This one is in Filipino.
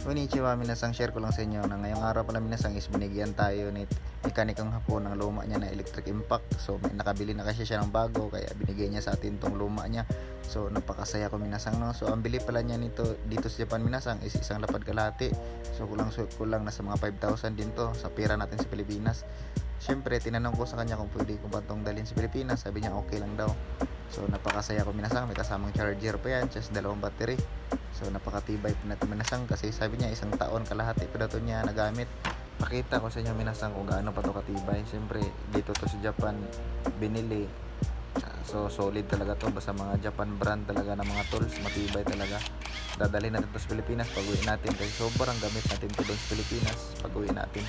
Konnichiwa minasang, share ko lang sa inyo na ngayong araw pala minasang is binigyan tayo ni mekanikong hapon ng luma niya na electric impact. So may nakabili na kasi siya ng bago kaya binigay niya sa atin tong luma niya. So napakasaya ko minasang, no. So ang bili pala niya nito dito sa Japan minasang is isang lapad kalahati. So kulang nasa mga 5,000 din to sa pera natin sa Pilipinas. Siyempre tinanong ko sa kanya kung pwede ko ba itong dalhin sa Pilipinas. Sabi niya okay lang daw. So napakasaya ko minasang, may kasamang charger pa yan, just 2 battery. So napakatibay po natin minasang kasi sabi niya isang taon kalahati pa daw niya nagamit. Pakita ko sa inyo minasang kung gaano pa to katibay. Siyempre dito to sa Japan binili. So solid talaga to, basta mga Japan brand talaga ng mga tools, matibay talaga. Dadalhin natin to sa Pilipinas pag uwi natin kasi sobrang gamit natin to doon sa Pilipinas pag uwi natin.